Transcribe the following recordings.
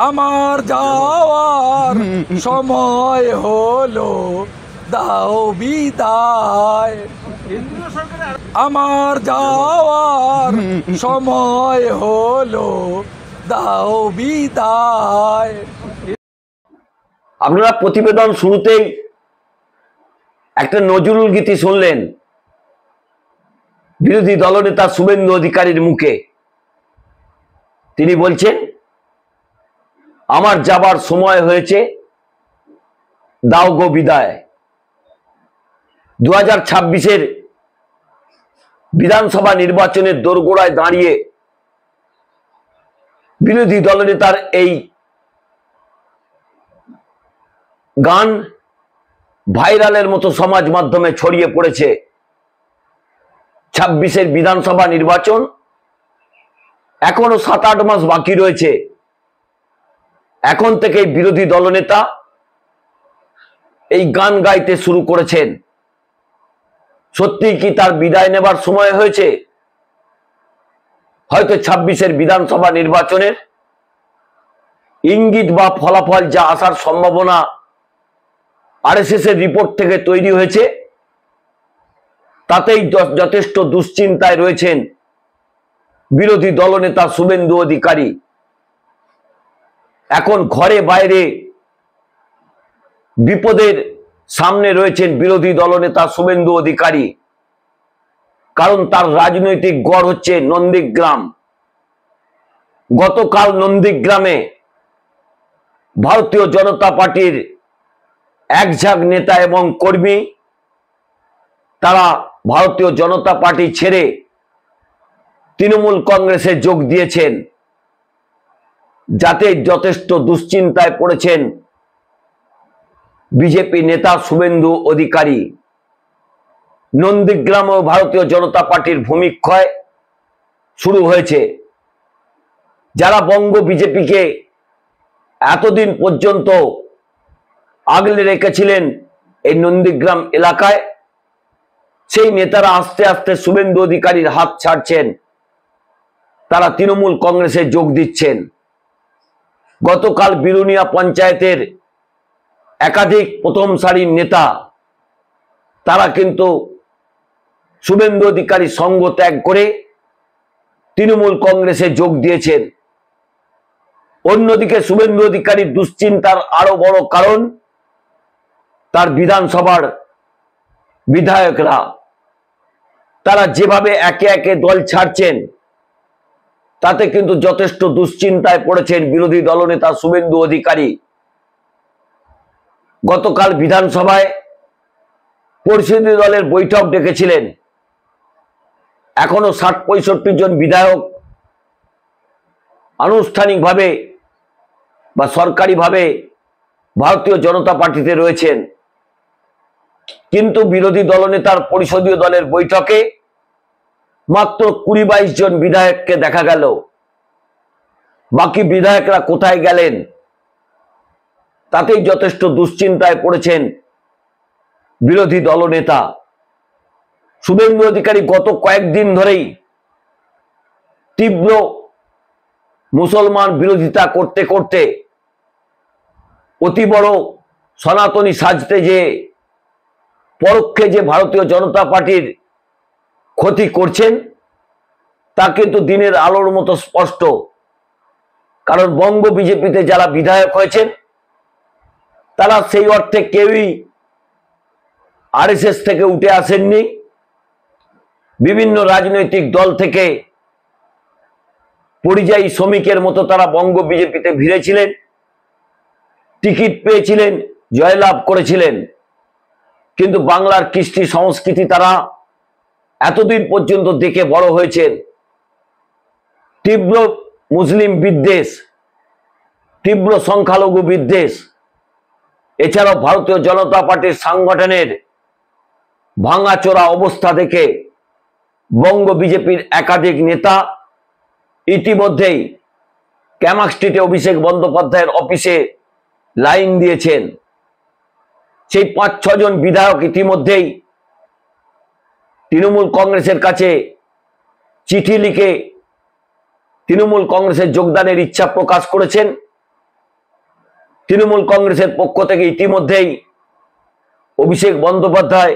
আমার যাওয়ার সময় হলো, দাও বিদায়। আমার যাওয়ার সময় হলো, দাও বিদায়। আপনারা প্রতিবেদন শুরুতেই একটা নজরুল গীতি শুনলেন বিরোধী দলনেতা শুভেন্দু অধিকারীর মুখে। তিনি বলছেন, আমার যাবার সময় হয়েছে, দাও গো বিদায়। 2026-এর বিধানসভা নির্বাচনের দোরগোড়ায় দাঁড়িয়ে বিরোধী দলনেতার এই গান ভাইরালের মতো সমাজ মাধ্যমে ছড়িয়ে পড়েছে। 26-এর বিধানসভা নির্বাচন এখনো 7-8 মাস বাকি রয়েছে। এখন থেকেই বিরোধী দলনেতা এই গান গাইতে শুরু করেছেন। সত্যি কি তার বিদায় নেবার সময় হয়েছে? হয়তো 26-এর বিধানসভা নির্বাচনের ইঙ্গিত বা ফলাফল যা আসার সম্ভাবনা আরএসএস এর রিপোর্ট থেকে তৈরি হয়েছে, তাতেই যথেষ্ট দুশ্চিন্তায় রয়েছেন বিরোধী দলনেতা শুভেন্দু অধিকারী। এখন ঘরে বাইরে বিপদের সামনে রয়েছেন বিরোধী দলনেতা শুভেন্দু অধিকারী। কারণ তার রাজনৈতিক গড় হচ্ছে নন্দীগ্রাম। গতকাল নন্দীগ্রামে ভারতীয় জনতা পার্টির একঝাঁক নেতা এবং কর্মী তারা ভারতীয় জনতা পার্টি ছেড়ে তৃণমূল কংগ্রেসে যোগ দিয়েছেন, যাতে যথেষ্ট দুশ্চিন্তায় পড়েছেন বিজেপি নেতা শুভেন্দু অধিকারী। নন্দীগ্রামেও ভারতীয় জনতা পার্টির ভূমিক্ষয় শুরু হয়েছে। যারা বঙ্গ বিজেপিকে এতদিন পর্যন্ত আগলে রেখেছিলেন এই নন্দীগ্রাম এলাকায়, সেই নেতারা আস্তে আস্তে শুভেন্দু অধিকারীর হাত ছাড়ছেন, তারা তৃণমূল কংগ্রেসে যোগ দিচ্ছেন। গতকাল বিরুনিয়া পঞ্চায়েতের একাধিক প্রথম সারির নেতা তারা কিন্তু শুভেন্দু অধিকারী সঙ্গ ত্যাগ করে তৃণমূল কংগ্রেসে যোগ দিয়েছেন। অন্যদিকে শুভেন্দু অধিকারীর দুশ্চিন্তার আরো বড় কারণ তার বিধানসভার বিধায়করা। তারা যেভাবে একে একে দল ছাড়ছেন, তাতে কিন্তু যথেষ্ট দুশ্চিন্তায় পড়েছেন বিরোধী দলনেতা শুভেন্দু অধিকারী। গতকাল বিধানসভায় পরিষদীয় দলের বৈঠক ডেকেছিলেন। এখনো 60-65 জন বিধায়ক আনুষ্ঠানিকভাবে বা সরকারিভাবে ভারতীয় জনতা পার্টিতে রয়েছেন, কিন্তু বিরোধী দলনেতার পরিষদীয় দলের বৈঠকে মাত্র 20-22 জন বিধায়ককে দেখা গেল। বাকি বিধায়করা কোথায় গেলেন, তাতেই যথেষ্ট দুশ্চিন্তায় পড়েছেন বিরোধী দলনেতা শুভেন্দু অধিকারী। গত কয়েকদিন ধরেই তীব্র মুসলমান বিরোধিতা করতে করতে অতি বড় সনাতনী সাজতে যে পরোক্ষে যে ভারতীয় জনতা পার্টির ক্ষতি করছেন, তা কিন্তু দিনের আলোর মতো স্পষ্ট। কারণ বঙ্গ বিজেপিতে যারা বিধায়ক হয়েছেন, তারা সেই অর্থে কেউই আরএসএস থেকে উঠে আসেননি। বিভিন্ন রাজনৈতিক দল থেকে পরিযায়ী শ্রমিকের মতো তারা বঙ্গ বিজেপিতে ভিড়েছিলেন, টিকিট পেয়েছিলেন, জয়লাভ করেছিলেন। কিন্তু বাংলার কৃষ্টি সংস্কৃতি তারা এতদিন পর্যন্ত দেখে বড় হয়েছেন। তীব্র মুসলিম বিদ্বেষ, তীব্র সংখ্যালঘু বিদ্বেষ, এছাড়াও ভারতীয় জনতা পার্টির সাংগঠনের ভাঙাচোরা অবস্থা দেখে বঙ্গ বিজেপির একাধিক নেতা ইতিমধ্যেই ক্যামাক স্ট্রিটে অভিষেক বন্দ্যোপাধ্যায়ের অফিসে লাইন দিয়েছেন। সেই 5-6 জন বিধায়ক ইতিমধ্যেই তৃণমূল কংগ্রেসের কাছে চিঠি লিখে তৃণমূল কংগ্রেসে যোগদানের ইচ্ছা প্রকাশ করেছেন। তৃণমূল কংগ্রেসের পক্ষ থেকে ইতিমধ্যেই অভিষেক বন্দ্যোপাধ্যায়,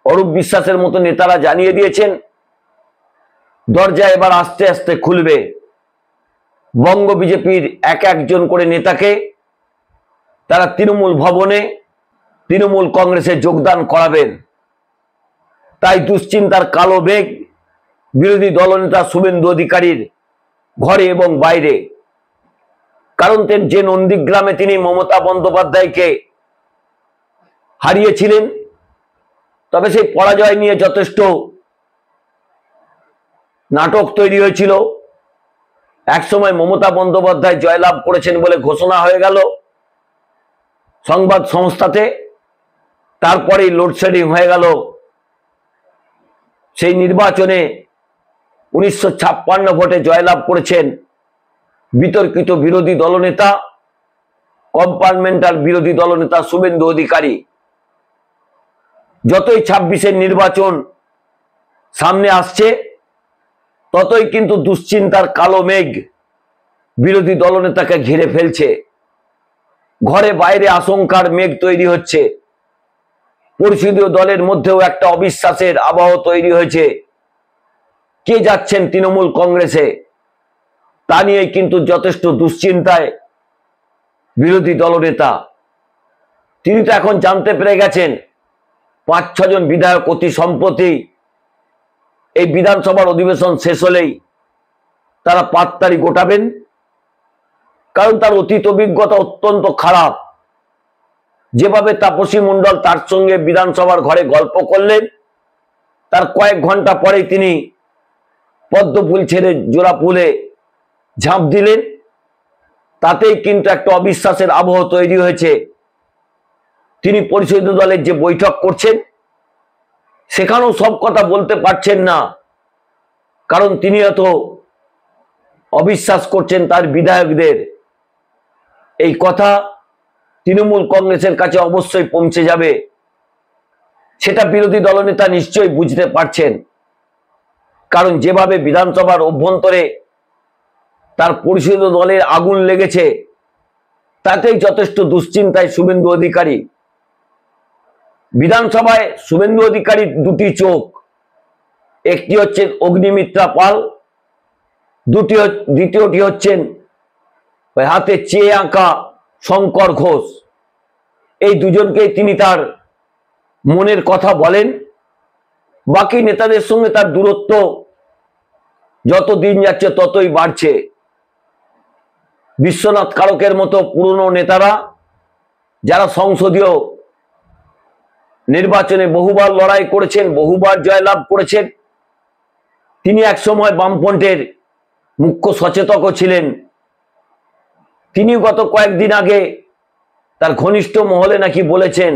অরূপ বিশ্বাসের মতো নেতারা জানিয়ে দিয়েছেন দরজা এবার আস্তে আস্তে খুলবে। বঙ্গ বিজেপির এক একজন করে নেতাকে তারা তৃণমূল ভবনে তৃণমূল কংগ্রেসে যোগদান করাবেন। তাই দুশ্চিন্তার কালো মেঘ বিরোধী দলনেতা শুভেন্দু অধিকারীর ঘরে এবং বাইরে। কারণ যে নন্দীগ্রামে তিনি মমতা বন্দ্যোপাধ্যায়কে হারিয়েছিলেন, তবে সেই পরাজয় নিয়ে যথেষ্ট নাটক তৈরি হয়েছিল। একসময় মমতা বন্দ্যোপাধ্যায় জয়লাভ করেছেন বলে ঘোষণা হয়ে গেল সংবাদ সংস্থাতে, তারপরেই লোডশেডিং হয়ে গেল। সেই নির্বাচনে 1956 ভোটে জয়লাভ করেছেন বিতর্কিত বিরোধী দলনেতা, কম্পার্টমেন্টাল বিরোধী দলনেতা শুভেন্দু অধিকারী। যতই 26-এর নির্বাচন সামনে আসছে, ততই কিন্তু দুশ্চিন্তার কালো মেঘ বিরোধী দলনেতাকে ঘিরে ফেলছে। ঘরে বাইরে আশঙ্কার মেঘ তৈরি হচ্ছে। পরিষদীয় দলের মধ্যেও একটা অবিশ্বাসের আবহ তৈরি হয়েছে। কে যাচ্ছেন তৃণমূল কংগ্রেসে, তা নিয়ে কিন্তু যথেষ্ট দুশ্চিন্তায় বিরোধী দলনেতা। তিনি তো এখন জানতে পেরে গেছেন 5-6 জন বিধায়ক অতি সম্প্রতি এই বিধানসভার অধিবেশন শেষ হলেই তারা পাততাড়ি গোটাবেন। কারণ তার অতীত অভিজ্ঞতা অত্যন্ত খারাপ। যেভাবে তাপসী মণ্ডল তার সঙ্গে বিধানসভার ঘরে গল্প করলেন, তার কয়েক ঘন্টা পরেই তিনি পদ্মফুল ছেড়ে জোড়া ফুলে ঝাঁপ দিলেন। তাতেই কিন্তু একটা অবিশ্বাসের আবহ তৈরি হয়েছে। তিনি পরিষদীয় দলের যে বৈঠক করছেন, সেখানেও সব কথা বলতে পারছেন না। কারণ তিনি এত অবিশ্বাস করছেন তার বিধায়কদের। এই কথা তৃণমূল কংগ্রেসের কাছে অবশ্যই পৌঁছে যাবে, সেটা বিরোধী দলনেতা নিশ্চয়ই বুঝতে পারছেন। কারণ যেভাবে বিধানসভার অভ্যন্তরে তার পরিষদীয় দলের আগুন লেগেছে, তাতেই যথেষ্ট দুশ্চিন্তায় শুভেন্দু অধিকারী। বিধানসভায় শুভেন্দু অধিকারীর দুটি চোখ, একটি হচ্ছেন অগ্নিমিত্রা পাল, দ্বিতীয়টি হচ্ছেন হাতে চেয়ে আঁকা শঙ্কর ঘোষ। এই দুজনকেই তিনি তার মনের কথা বলেন। বাকি নেতাদের সঙ্গে তার দূরত্ব যত দিন যাচ্ছে ততই বাড়ছে। বিশ্বনাথ কারকের মতো পুরনো নেতারা, যারা সংসদীয় নির্বাচনে বহুবার লড়াই করেছেন, বহুবার জয়লাভ করেছেন, তিনি একসময় বামফ্রন্টের মুখ্য সচেতকও ছিলেন। তিনি গত কয়েকদিন আগে তার ঘনিষ্ঠ মহলে নাকি বলেছেন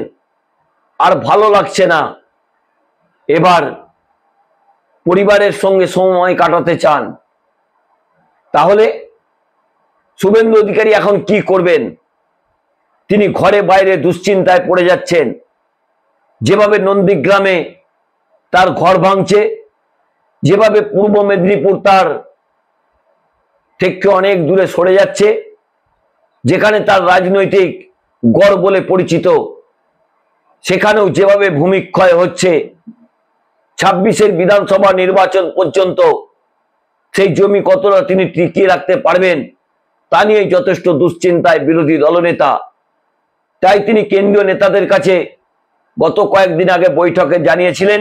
আর ভালো লাগছে না, এবার পরিবারের সঙ্গে সময় কাটাতে চান। তাহলে শুভেন্দু অধিকারী এখন কি করবেন? তিনি ঘরে বাইরে দুশ্চিন্তায় পড়ে যাচ্ছেন। যেভাবে নন্দীগ্রামে তার ঘর ভাঙছে, যেভাবে পূর্ব মেদিনীপুর তার থেকে অনেক দূরে সরে যাচ্ছে, যেখানে তার রাজনৈতিক গড় বলে পরিচিত, সেখানেও যেভাবে ভূমিক্ষয় হচ্ছে, 26-এর বিধানসভা নির্বাচন পর্যন্ত সেই জমি কতটা তিনি টিকিয়ে রাখতে পারবেন, তা নিয়ে যথেষ্ট দুশ্চিন্তায় বিরোধী দলনেতা। তাই তিনি কেন্দ্রীয় নেতাদের কাছে গত কয়েকদিন আগে বৈঠকে জানিয়েছিলেন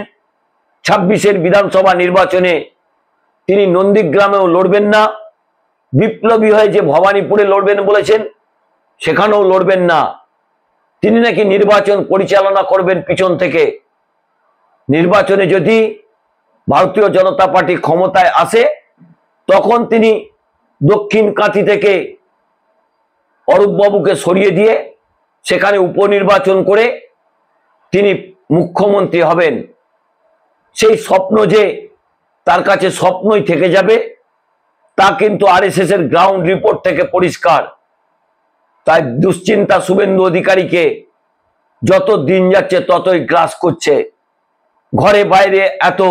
26-এর বিধানসভা নির্বাচনে তিনি নন্দীগ্রামেও লড়বেন না, বিপ্লবী হয়ে যে ভবানীপুরে লড়বেন বলেছেন সেখানেও লড়বেন না। তিনি নাকি নির্বাচন পরিচালনা করবেন পিছন থেকে। নির্বাচনে যদি ভারতীয় জনতা পার্টি ক্ষমতায় আসে, তখন তিনি দক্ষিণ কাঁথি থেকে অরূপবাবুকে সরিয়ে দিয়ে সেখানে উপনির্বাচন করে তিনি মুখ্যমন্ত্রী হবেন। সেই স্বপ্ন যে তার কাছে স্বপ্নই থেকে যাবে, তা কিন্তু আরএসএস এর গ্রাউন্ড রিপোর্ট থেকে পরিষ্কার। তাই দুশ্চিন্তা শুভেন্দু অধিকারীকে যত দিন যাচ্ছে ততই গ্রাস করছে। ঘরে বাইরে এত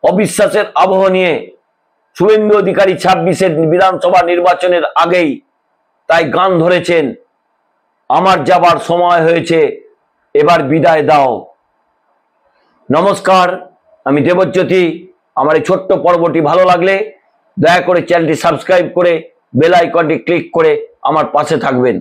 অবিশ্বাসের আবহ নিয়ে শুভেন্দু অধিকারী 26-এর বিধানসভা নির্বাচনের আগেই তাই গান ধরেছেন আমার যাবার সময় হয়েছে, এবার বিদায় দাও। নমস্কার, আমি দেবজ্যোতি। আমার এই ছোট্ট পর্বটি ভালো লাগলে দয়া করে চ্যানেলটি সাবস্ক্রাইব করে বেল আইকনটি ক্লিক করে আমার পাশে থাকবেন।